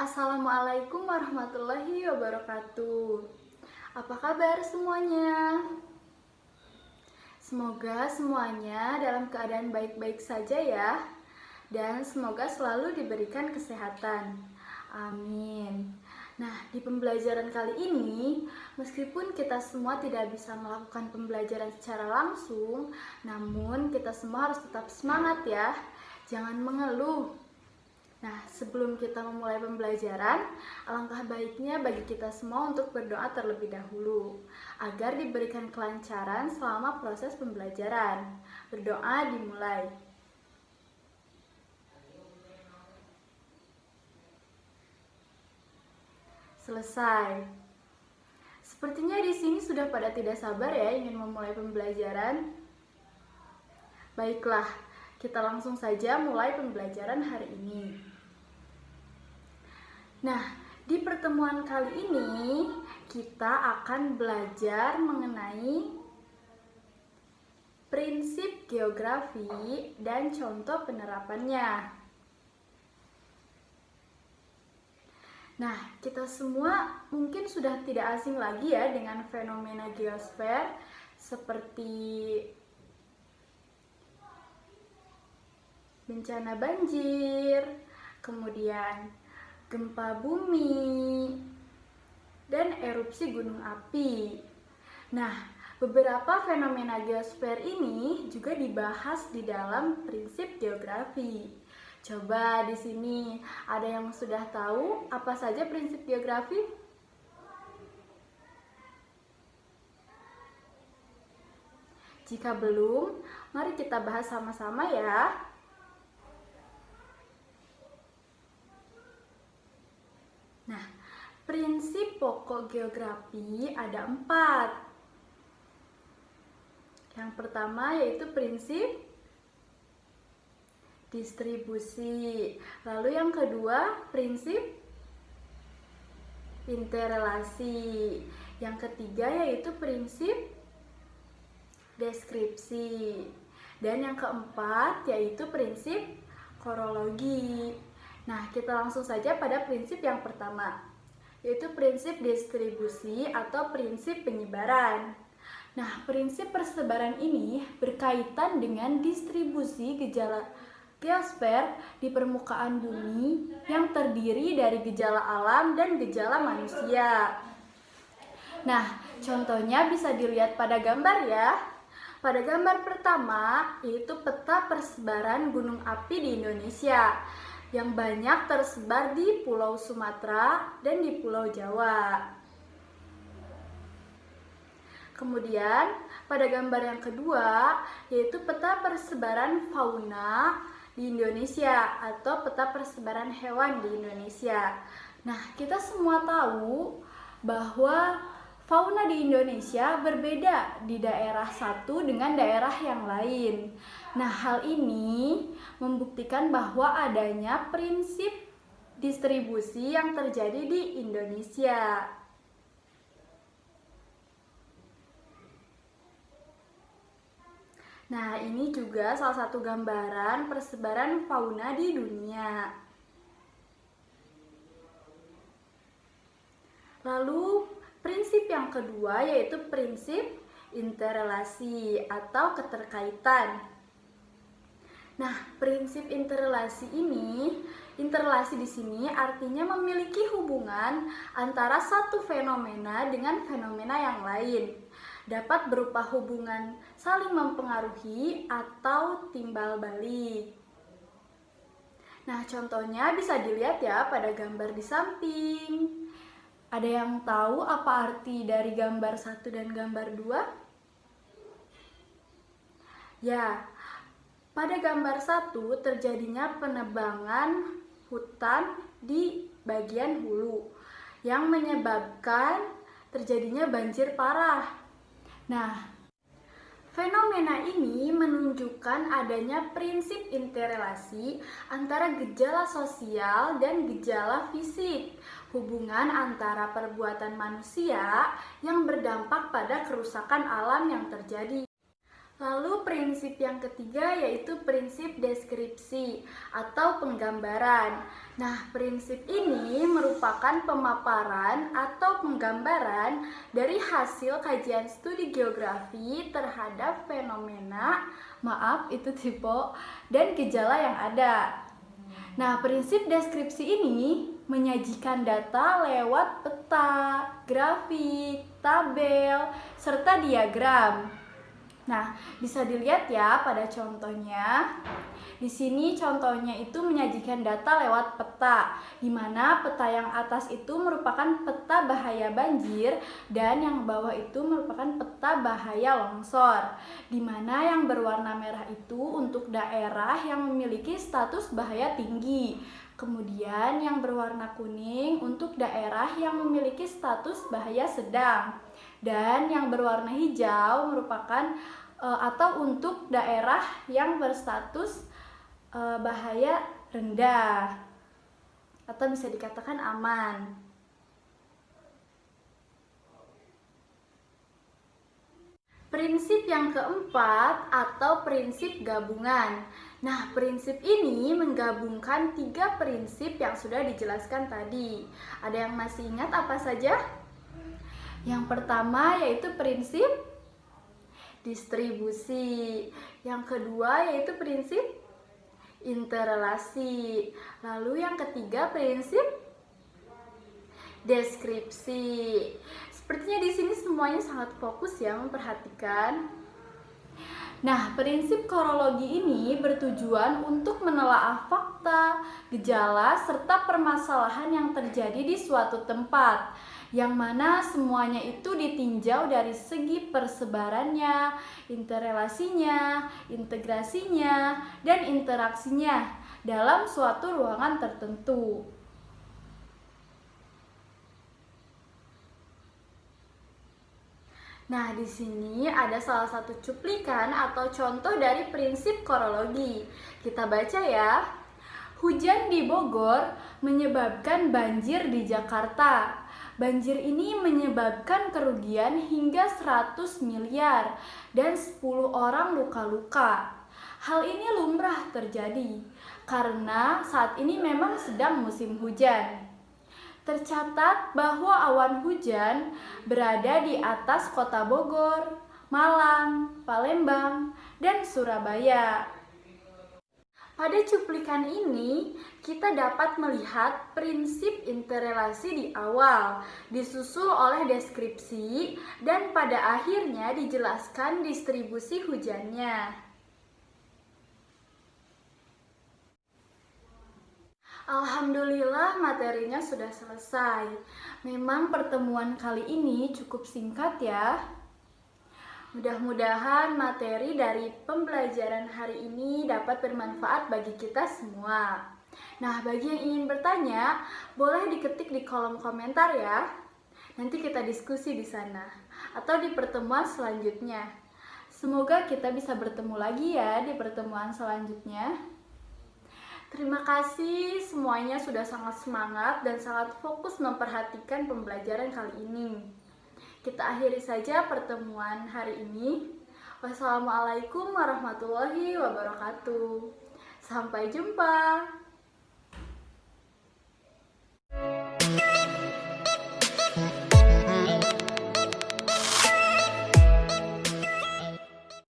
Assalamualaikum warahmatullahi wabarakatuh. Apa kabar semuanya? Semoga semuanya dalam keadaan baik-baik saja ya. Dan semoga selalu diberikan kesehatan. Amin. Nah, di pembelajaran kali ini, meskipun kita semua tidak bisa melakukan pembelajaran secara langsung, namun kita semua harus tetap semangat ya. Jangan mengeluh. Nah, sebelum kita memulai pembelajaran, alangkah baiknya bagi kita semua untuk berdoa terlebih dahulu, agar diberikan kelancaran selama proses pembelajaran. Berdoa dimulai. Selesai. Sepertinya di sini sudah pada tidak sabar ya ingin memulai pembelajaran. Baiklah, kita langsung saja mulai pembelajaran hari ini. Nah, di pertemuan kali ini kita akan belajar mengenai prinsip geografi dan contoh penerapannya. Nah, kita semua mungkin sudah tidak asing lagi ya dengan fenomena geosfer seperti bencana banjir, kemudian gempa bumi, dan erupsi gunung api. Nah, beberapa fenomena geosfer ini juga dibahas di dalam prinsip geografi. Coba di sini ada yang sudah tahu apa saja prinsip geografi? Jika belum, mari kita bahas sama-sama ya. Nah, prinsip pokok geografi ada 4. Yang pertama yaitu prinsip distribusi. Lalu yang kedua prinsip interrelasi. Yang ketiga yaitu prinsip deskripsi. Dan yang keempat yaitu prinsip korologi. Nah, kita langsung saja pada prinsip yang pertama, yaitu prinsip distribusi atau prinsip penyebaran. Nah, prinsip persebaran ini berkaitan dengan distribusi gejala geosfer di permukaan bumi yang terdiri dari gejala alam dan gejala manusia. Nah, contohnya bisa dilihat pada gambar ya. Pada gambar pertama, yaitu peta persebaran gunung api di Indonesia yang banyak tersebar di Pulau Sumatera dan di Pulau Jawa. Kemudian, pada gambar yang kedua, yaitu peta persebaran fauna di Indonesia atau peta persebaran hewan di Indonesia. Nah, kita semua tahu bahwa fauna di Indonesia berbeda di daerah satu dengan daerah yang lain. Nah, hal ini membuktikan bahwa adanya prinsip distribusi yang terjadi di Indonesia. Nah, ini juga salah satu gambaran persebaran fauna di dunia. Lalu, prinsip yang kedua yaitu prinsip interrelasi atau keterkaitan. Nah, prinsip interrelasi di sini artinya memiliki hubungan antara satu fenomena dengan fenomena yang lain. Dapat berupa hubungan saling mempengaruhi atau timbal balik. Nah, contohnya bisa dilihat ya pada gambar di samping. Ada yang tahu apa arti dari gambar 1 dan gambar 2? Ya, pada gambar 1 terjadinya penebangan hutan di bagian hulu yang menyebabkan terjadinya banjir parah. Nah, fenomena ini menunjukkan adanya prinsip interrelasi antara gejala sosial dan gejala fisik, hubungan antara perbuatan manusia yang berdampak pada kerusakan alam yang terjadi. Lalu prinsip yang ketiga yaitu prinsip deskripsi atau penggambaran. Nah, prinsip ini merupakan pemaparan atau penggambaran dari hasil kajian studi geografi terhadap fenomena, itu typo, dan gejala yang ada. Nah, prinsip deskripsi ini menyajikan data lewat peta, grafik, tabel, serta diagram. Nah, bisa dilihat ya pada contohnya. Di sini contohnya itu menyajikan data lewat peta, di mana peta yang atas itu merupakan peta bahaya banjir dan yang bawah itu merupakan peta bahaya longsor, di mana yang berwarna merah itu untuk daerah yang memiliki status bahaya tinggi. Kemudian yang berwarna kuning untuk daerah yang memiliki status bahaya sedang. Dan yang berwarna hijau merupakan atau untuk daerah yang berstatus bahaya rendah atau bisa dikatakan aman. Prinsip yang keempat atau prinsip gabungan. Nah, prinsip ini menggabungkan 3 prinsip yang sudah dijelaskan tadi. Ada yang masih ingat apa saja? Yang pertama yaitu prinsip distribusi. Yang kedua yaitu prinsip interrelasi. Lalu yang ketiga prinsip deskripsi. Sepertinya di sini semuanya sangat fokus ya memperhatikan. Nah, prinsip korologi ini bertujuan untuk menelaah fakta, gejala, serta permasalahan yang terjadi di suatu tempat, yang mana semuanya itu ditinjau dari segi persebarannya, interrelasinya, integrasinya, dan interaksinya dalam suatu ruangan tertentu. Nah, di sini ada salah satu cuplikan atau contoh dari prinsip korologi. Kita baca ya. Hujan di Bogor menyebabkan banjir di Jakarta. Banjir ini menyebabkan kerugian hingga 100 miliar dan 10 orang luka-luka. Hal ini lumrah terjadi karena saat ini memang sedang musim hujan. Tercatat bahwa awan hujan berada di atas kota Bogor, Malang, Palembang, dan Surabaya. Pada cuplikan ini, kita dapat melihat prinsip interrelasi di awal, disusul oleh deskripsi, dan pada akhirnya dijelaskan distribusi hujannya. Alhamdulillah materinya sudah selesai. Memang pertemuan kali ini cukup singkat ya. Mudah-mudahan materi dari pembelajaran hari ini dapat bermanfaat bagi kita semua. Nah, bagi yang ingin bertanya, boleh diketik di kolom komentar ya. Nanti kita diskusi di sana atau di pertemuan selanjutnya. Semoga kita bisa bertemu lagi ya di pertemuan selanjutnya. Terima kasih semuanya sudah sangat semangat dan sangat fokus memperhatikan pembelajaran kali ini. Kita akhiri saja pertemuan hari ini. Wassalamualaikum warahmatullahi wabarakatuh. Sampai jumpa.